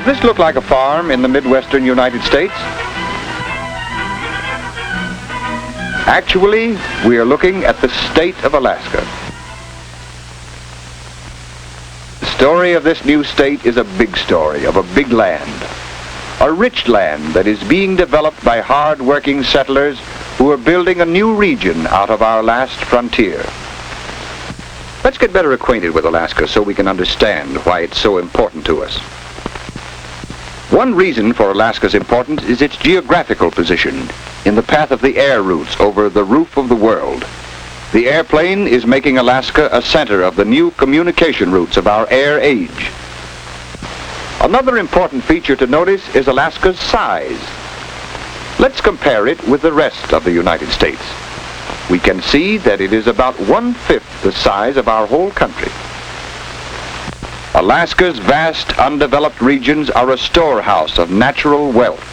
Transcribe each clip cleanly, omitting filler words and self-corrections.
this look like a farm in the Midwestern United States? Actually, we are looking at the state of Alaska. The story of this new state is a big story of a big land. A rich land that is being developed by hard-working settlers who are building a new region out of our last frontier. Let's get better acquainted with Alaska so we can understand why it's so important to us. One reason for Alaska's importance is its geographical position in the path of the air routes over the roof of the world. The airplane is making Alaska a center of the new communication routes of our air age. Another important feature to notice is Alaska's size. Let's compare it with the rest of the United States. We can see that it is about 1/5 the size of our whole country. Alaska's vast undeveloped regions are a storehouse of natural wealth.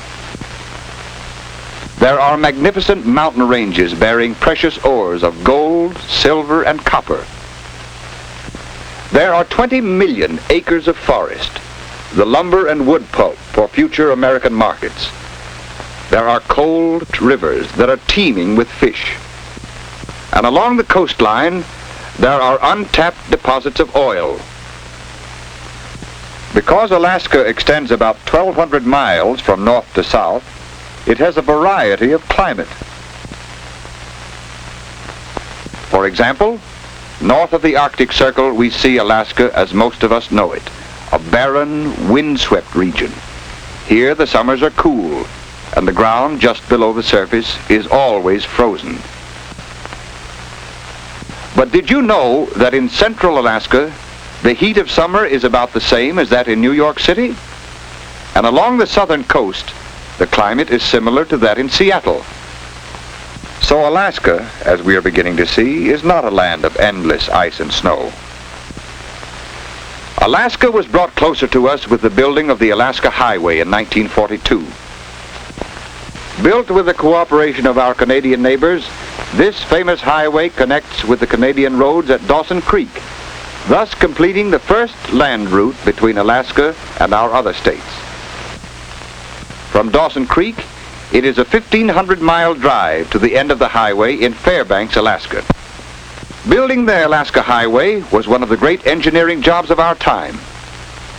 There are magnificent mountain ranges bearing precious ores of gold, silver, and copper. There are 20 million acres of forest, the lumber and wood pulp for future American markets. There are cold rivers that are teeming with fish. And along the coastline, there are untapped deposits of oil. Because Alaska extends about 1,200 miles from north to south, it has a variety of climate. For example, north of the Arctic Circle, we see Alaska as most of us know it, a barren, windswept region. Here the summers are cool, and the ground just below the surface is always frozen. But did you know that in central Alaska, the heat of summer is about the same as that in New York City? And along the southern coast, the climate is similar to that in Seattle. So Alaska, as we are beginning to see, is not a land of endless ice and snow. Alaska was brought closer to us with the building of the Alaska Highway in 1942. Built with the cooperation of our Canadian neighbors, this famous highway connects with the Canadian roads at Dawson Creek, thus completing the first land route between Alaska and our other states. From Dawson Creek, it is a 1,500-mile drive to the end of the highway in Fairbanks, Alaska. Building the Alaska Highway was one of the great engineering jobs of our time.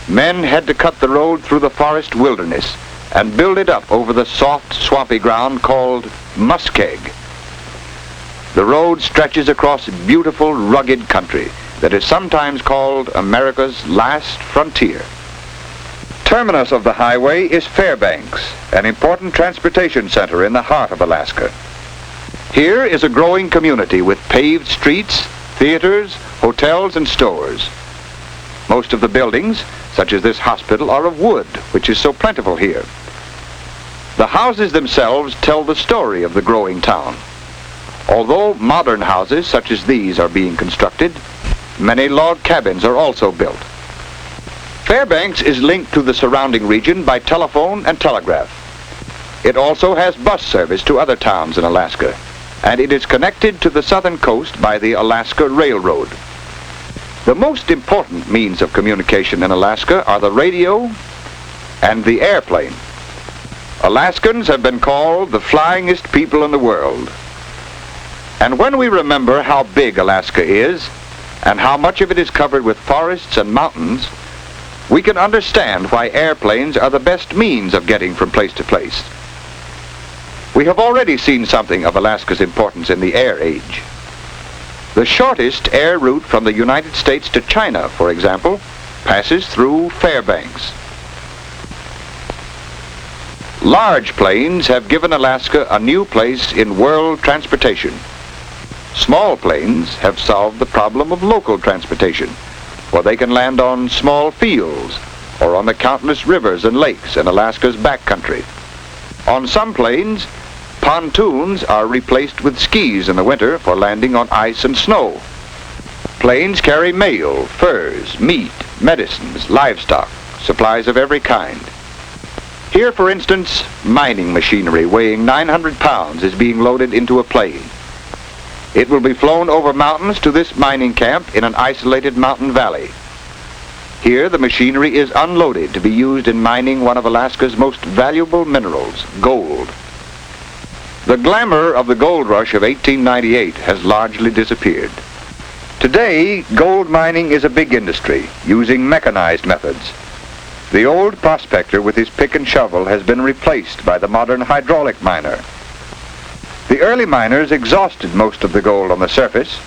Men had to cut the road through the forest wilderness and build it up over the soft, swampy ground called muskeg. The road stretches across beautiful, rugged country that is sometimes called America's last frontier. Terminus of the highway is Fairbanks, an important transportation center in the heart of Alaska. Here is a growing community with paved streets, theaters, hotels, and stores. Most of the buildings, such as this hospital, are of wood, which is so plentiful here. The houses themselves tell the story of the growing town. Although modern houses such as these are being constructed, many log cabins are also built. Fairbanks is linked to the surrounding region by telephone and telegraph. It also has bus service to other towns in Alaska, and it is connected to the southern coast by the Alaska Railroad. The most important means of communication in Alaska are the radio and the airplane. Alaskans have been called the flyingest people in the world. And when we remember how big Alaska is, and how much of it is covered with forests and mountains, we can understand why airplanes are the best means of getting from place to place. We have already seen something of Alaska's importance in the air age. The shortest air route from the United States to China, for example, passes through Fairbanks. Large planes have given Alaska a new place in world transportation. Small planes have solved the problem of local transportation, for they can land on small fields or on the countless rivers and lakes in Alaska's backcountry. On some planes, pontoons are replaced with skis in the winter for landing on ice and snow. Planes carry mail, furs, meat, medicines, livestock, supplies of every kind. Here, for instance, mining machinery weighing 900 pounds is being loaded into a plane. It will be flown over mountains to this mining camp in an isolated mountain valley. Here, the machinery is unloaded to be used in mining one of Alaska's most valuable minerals, gold. The glamour of the gold rush of 1898 has largely disappeared. Today, gold mining is a big industry, using mechanized methods. The old prospector with his pick and shovel has been replaced by the modern hydraulic miner. The early miners exhausted most of the gold on the surface,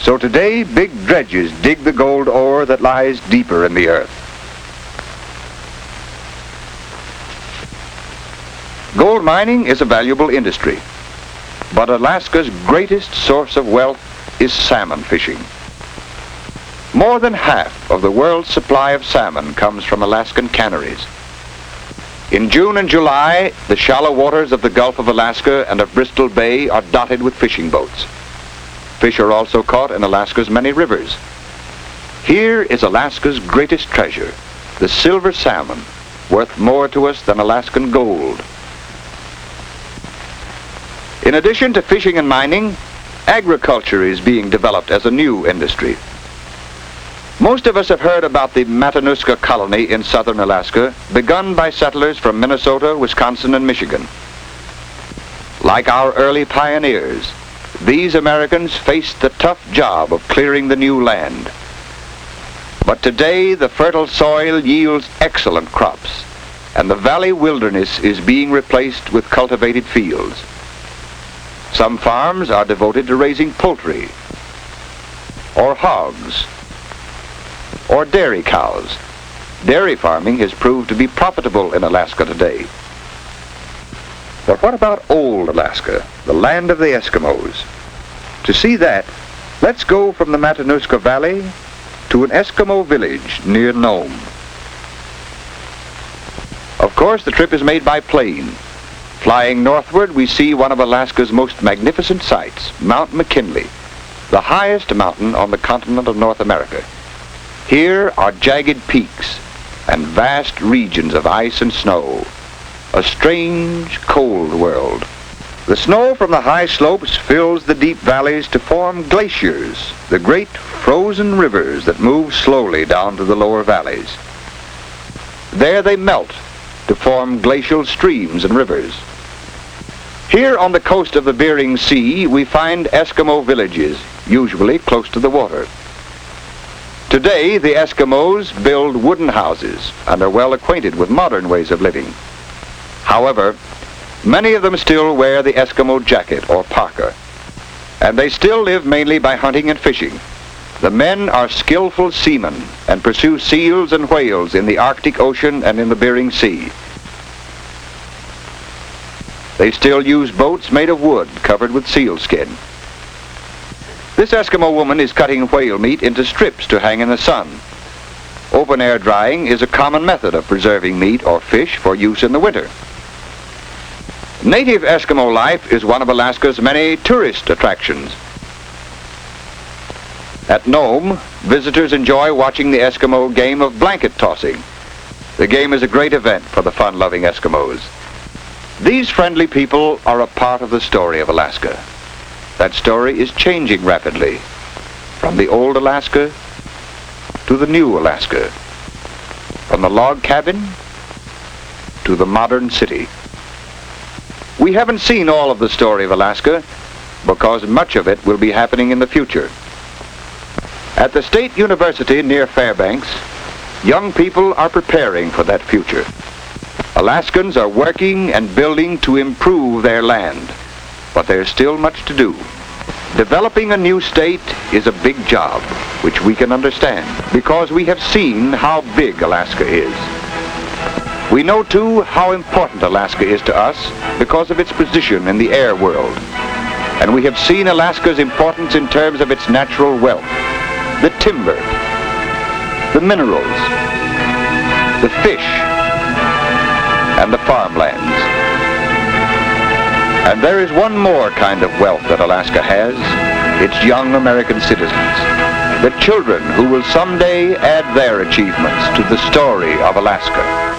so today big dredges dig the gold ore that lies deeper in the earth. Gold mining is a valuable industry, but Alaska's greatest source of wealth is salmon fishing. More than half of the world's supply of salmon comes from Alaskan canneries. In June and July, the shallow waters of the Gulf of Alaska and of Bristol Bay are dotted with fishing boats. Fish are also caught in Alaska's many rivers. Here is Alaska's greatest treasure, the silver salmon, worth more to us than Alaskan gold. In addition to fishing and mining, agriculture is being developed as a new industry. Most of us have heard about the Matanuska colony in southern Alaska, begun by settlers from Minnesota, Wisconsin, and Michigan. Like our early pioneers, these Americans faced the tough job of clearing the new land. But today, the fertile soil yields excellent crops, and the valley wilderness is being replaced with cultivated fields. Some farms are devoted to raising poultry, or hogs, or dairy cows. Dairy farming has proved to be profitable in Alaska today. But what about old Alaska, the land of the Eskimos? To see that, let's go from the Matanuska Valley to an Eskimo village near Nome. Of course, the trip is made by plane. Flying northward, we see one of Alaska's most magnificent sights, Mount McKinley, the highest mountain on the continent of North America. Here are jagged peaks and vast regions of ice and snow, a strange, cold world. The snow from the high slopes fills the deep valleys to form glaciers, the great frozen rivers that move slowly down to the lower valleys. There they melt to form glacial streams and rivers. Here on the coast of the Bering Sea, we find Eskimo villages, usually close to the water. Today, the Eskimos build wooden houses and are well acquainted with modern ways of living. However, many of them still wear the Eskimo jacket or parka, and they still live mainly by hunting and fishing. The men are skillful seamen and pursue seals and whales in the Arctic Ocean and in the Bering Sea. They still use boats made of wood covered with sealskin. This Eskimo woman is cutting whale meat into strips to hang in the sun. Open air drying is a common method of preserving meat or fish for use in the winter. Native Eskimo life is one of Alaska's many tourist attractions. At Nome, visitors enjoy watching the Eskimo game of blanket tossing. The game is a great event for the fun-loving Eskimos. These friendly people are a part of the story of Alaska. That story is changing rapidly, from the old Alaska to the new Alaska, from the log cabin to the modern city. We haven't seen all of the story of Alaska because much of it will be happening in the future. At the State University near Fairbanks, young people are preparing for that future. Alaskans are working and building to improve their land, but there's still much to do. Developing a new state is a big job, which we can understand because we have seen how big Alaska is. We know, too, how important Alaska is to us because of its position in the air world. And we have seen Alaska's importance in terms of its natural wealth, the timber, the minerals, the fish, and the farmlands. And there is one more kind of wealth that Alaska has, its young American citizens, the children who will someday add their achievements to the story of Alaska.